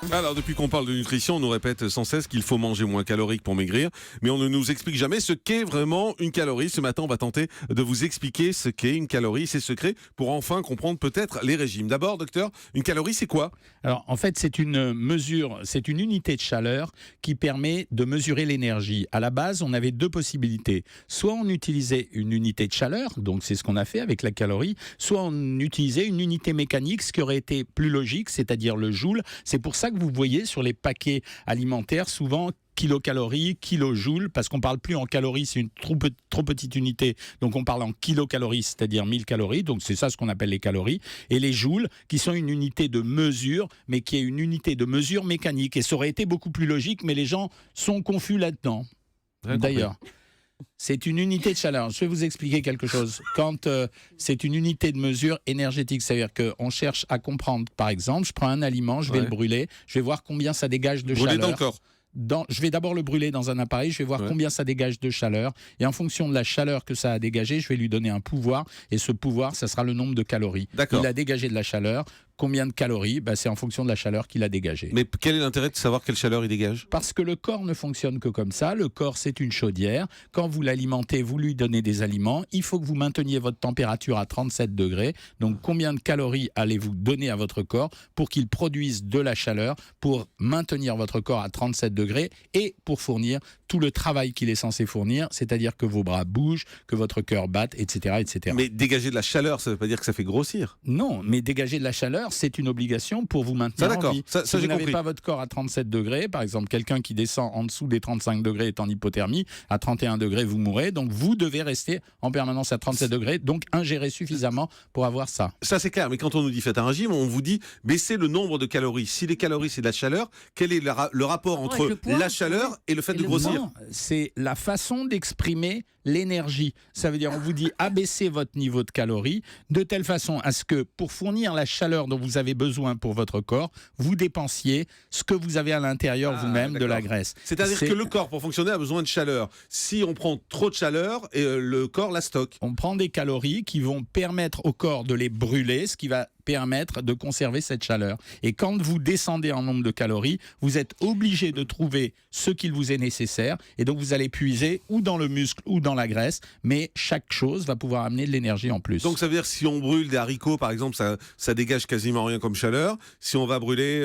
Alors, depuis qu'on parle de nutrition, on nous répète sans cesse qu'il faut manger moins calorique pour maigrir, mais on ne nous explique jamais ce qu'est vraiment une calorie. Ce matin, on va tenter de vous expliquer ce qu'est une calorie, ses secrets, pour enfin comprendre peut-être les régimes. D'abord, docteur, une calorie, c'est quoi ? Alors, en fait, c'est une mesure, c'est une unité de chaleur qui permet de mesurer l'énergie. À la base, on avait deux possibilités. Soit on utilisait une unité de chaleur, donc c'est ce qu'on a fait avec la calorie, soit on utilisait une unité mécanique, ce qui aurait été plus logique, c'est-à-dire le joule. C'est pour ça que vous voyez sur les paquets alimentaires souvent kilocalories, kilojoules, parce qu'on ne parle plus en calories, c'est une trop petite unité, donc on parle en kilocalories, c'est-à-dire 1000 calories, donc c'est ça ce qu'on appelle les calories, et les joules, qui sont une unité de mesure, mais qui est une unité de mesure mécanique, et ça aurait été beaucoup plus logique, mais les gens sont confus là-dedans. D'ailleurs. C'est une unité de chaleur. Je vais vous expliquer quelque chose. Quand c'est une unité de mesure énergétique, c'est-à-dire qu'on cherche à comprendre, par exemple, je prends un aliment, je vais le brûler, je vais voir combien ça dégage de chaleur. Brûler dans le corps. Je vais d'abord le brûler dans un appareil, je vais voir combien ça dégage de chaleur, et en fonction de la chaleur que ça a dégagé, je vais lui donner un pouvoir, et ce pouvoir, ça sera le nombre de calories. D'accord. Il a dégagé de la chaleur. Combien de calories ? C'est en fonction de la chaleur qu'il a dégagée. Mais quel est l'intérêt de savoir quelle chaleur il dégage ? Parce que le corps ne fonctionne que comme ça. Le corps, c'est une chaudière. Quand vous l'alimentez, vous lui donnez des aliments. Il faut que vous mainteniez votre température à 37 degrés. Donc, combien de calories allez-vous donner à votre corps pour qu'il produise de la chaleur, pour maintenir votre corps à 37 degrés et pour fournir tout le travail qu'il est censé fournir, c'est-à-dire que vos bras bougent, que votre cœur batte, etc., etc. Mais dégager de la chaleur, ça ne veut pas dire que ça fait grossir. Non, mais dégager de la chaleur, c'est une obligation pour vous maintenir en vie. Ça, si vous j'ai n'avez compris. pas votre corps à 37 degrés, par exemple, quelqu'un qui descend en dessous des 35 degrés est en hypothermie, à 31 degrés, vous mourrez. Donc, vous devez rester en permanence à 37 degrés, donc ingérer suffisamment pour avoir ça. Ça, c'est clair. Mais quand on nous dit faites un régime, on vous dit baissez le nombre de calories. Si les calories, c'est de la chaleur, quel est le rapport entre la chaleur et le fait de grossir ? Non, c'est la façon d'exprimer l'énergie. Ça veut dire, on vous dit abaissez votre niveau de calories de telle façon à ce que pour fournir la chaleur dont vous avez besoin pour votre corps, vous dépensiez ce que vous avez à l'intérieur vous-même de la graisse. C'est-à-dire que le corps, pour fonctionner, a besoin de chaleur. Si on prend trop de chaleur, le corps la stocke. On prend des calories qui vont permettre au corps de les brûler, ce qui va permettre de conserver cette chaleur. Et quand vous descendez en nombre de calories, vous êtes obligé de trouver ce qu'il vous est nécessaire, et donc vous allez puiser ou dans le muscle ou dans la graisse, mais chaque chose va pouvoir amener de l'énergie en plus. Donc ça veut dire que si on brûle des haricots, par exemple, ça dégage quasiment rien comme chaleur. Si on va brûler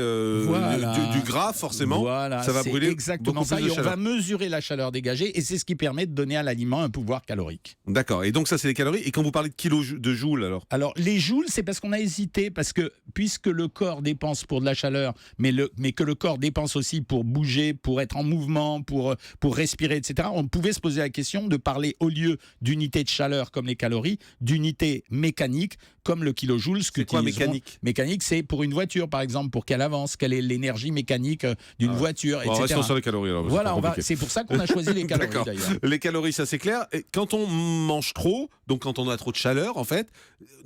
du gras, forcément, ça va brûler exactement ça. Et on va mesurer la chaleur dégagée, et c'est ce qui permet de donner à l'aliment un pouvoir calorique. D'accord. Et donc ça, c'est les calories. Et quand vous parlez de kilos de joules, alors ? Alors les joules, c'est parce qu'on a hésité, parce que puisque le corps dépense pour de la chaleur, mais que le corps dépense aussi pour bouger, pour être en mouvement, pour respirer, etc., on pouvait se poser la question de parler, au lieu d'unités de chaleur comme les calories, d'unités mécaniques comme le kilojoule. C'est quoi mécanique ? Mécanique, c'est pour une voiture, par exemple, pour qu'elle avance, quelle est l'énergie mécanique d'une voiture, etc. On reste sur les calories, alors. Voilà, c'est pour ça qu'on a choisi les calories, d'ailleurs. Les calories, ça c'est clair. Et quand on mange trop, donc quand on a trop de chaleur, en fait,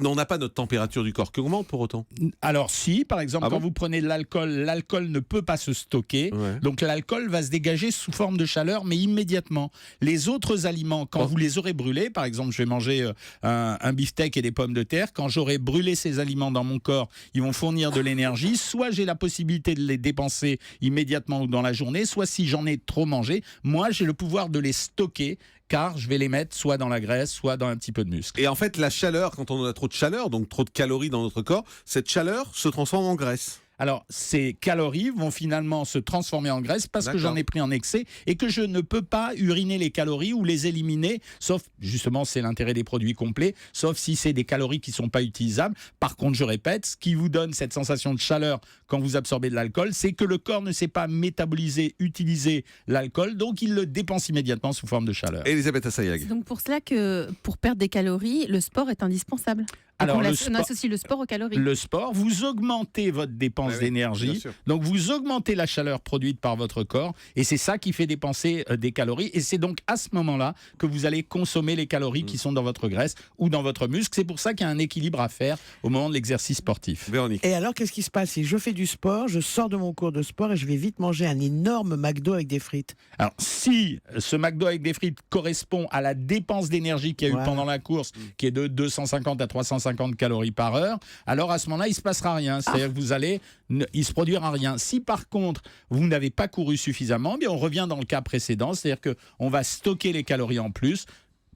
on n'a pas notre température du corps qui augmente pour autant. Alors si, par exemple, quand vous prenez de l'alcool, l'alcool ne peut pas se stocker, donc l'alcool va se dégager sous forme de chaleur, mais immédiatement. Les autres aliments, quand vous les aurez brûlés, par exemple, je vais manger un beefsteak et des pommes de terre, quand j'aurai brûlé ces aliments dans mon corps, ils vont fournir de l'énergie, soit j'ai la possibilité de les dépenser immédiatement ou dans la journée, soit si j'en ai trop mangé, moi j'ai le pouvoir de les stocker, car je vais les mettre soit dans la graisse, soit dans un petit peu de muscle. Et en fait, la chaleur, quand on a trop de chaleur, donc trop de calories dans notre corps, cette chaleur se transforme en graisse. Alors, ces calories vont finalement se transformer en graisse parce que j'en ai pris en excès et que je ne peux pas uriner les calories ou les éliminer, sauf, justement, c'est l'intérêt des produits complets, sauf si c'est des calories qui ne sont pas utilisables. Par contre, je répète, ce qui vous donne cette sensation de chaleur quand vous absorbez de l'alcool, c'est que le corps ne sait pas métaboliser, utiliser l'alcool, donc il le dépense immédiatement sous forme de chaleur. Elisabeth Assayag. C'est donc pour cela que, pour perdre des calories, le sport est indispensable. Alors, on associe le sport aux calories. Le sport, vous augmentez votre dépense d'énergie, donc vous augmentez la chaleur produite par votre corps, et c'est ça qui fait dépenser des calories, et c'est donc à ce moment-là que vous allez consommer les calories qui sont dans votre graisse ou dans votre muscle. C'est pour ça qu'il y a un équilibre à faire au moment de l'exercice sportif. Véronique. Et alors, qu'est-ce qui se passe si je fais du sport, je sors de mon cours de sport et je vais vite manger un énorme McDo avec des frites ? Alors, si ce McDo avec des frites correspond à la dépense d'énergie qu'il y a eu pendant la course, qui est de 250 à 350 250 calories par heure, alors à ce moment-là, il ne se passera rien. C'est-à-dire que il ne se produira rien. Si par contre, vous n'avez pas couru suffisamment, bien on revient dans le cas précédent, c'est-à-dire qu'on va stocker les calories en plus,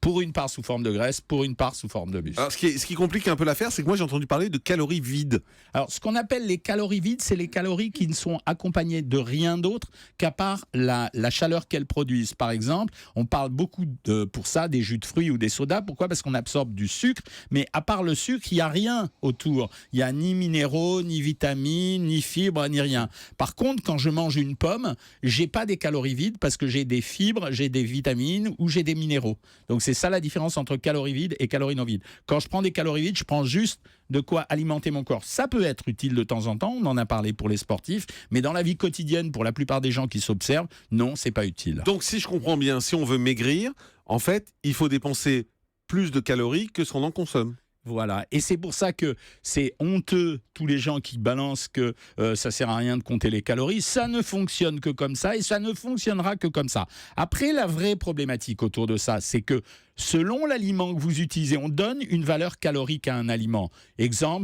pour une part sous forme de graisse, pour une part sous forme de muscle. Alors, ce qui complique un peu l'affaire, c'est que moi j'ai entendu parler de calories vides. Alors, ce qu'on appelle les calories vides, c'est les calories qui ne sont accompagnées de rien d'autre qu'à part la chaleur qu'elles produisent. Par exemple, on parle beaucoup pour ça des jus de fruits ou des sodas. Pourquoi ? Parce qu'on absorbe du sucre, mais à part le sucre, il n'y a rien autour. Il n'y a ni minéraux, ni vitamines, ni fibres, ni rien. Par contre, quand je mange une pomme, j'ai pas des calories vides parce que j'ai des fibres, j'ai des vitamines ou j'ai des minéraux. Donc, c'est ça la différence entre calories vides et calories non vides. Quand je prends des calories vides, je prends juste de quoi alimenter mon corps. Ça peut être utile de temps en temps, on en a parlé pour les sportifs, mais dans la vie quotidienne, pour la plupart des gens qui s'observent, non, c'est pas utile. Donc si je comprends bien, si on veut maigrir, en fait, il faut dépenser plus de calories que ce qu'on en consomme. Voilà, et c'est pour ça que c'est honteux, tous les gens qui balancent que ça sert à rien de compter les calories. Ça ne fonctionne que comme ça et ça ne fonctionnera que comme ça. Après, la vraie problématique autour de ça, c'est que selon l'aliment que vous utilisez, on donne une valeur calorique à un aliment.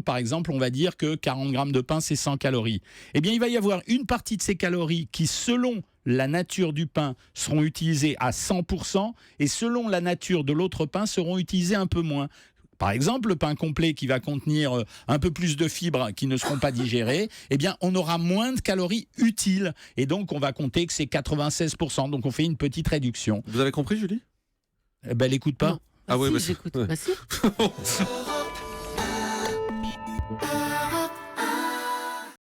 Par exemple, on va dire que 40 grammes de pain, c'est 100 calories. Eh bien, il va y avoir une partie de ces calories qui, selon la nature du pain, seront utilisées à 100% et selon la nature de l'autre pain, seront utilisées un peu moins. Par exemple, le pain complet qui va contenir un peu plus de fibres qui ne seront pas digérées, eh bien, on aura moins de calories utiles. Et donc, on va compter que c'est 96%. Donc, on fait une petite réduction. Vous avez compris, Julie ? Eh ben, elle n'écoute pas. Non. Ah ouais, si, bah, j'écoute. ouais. Bah si.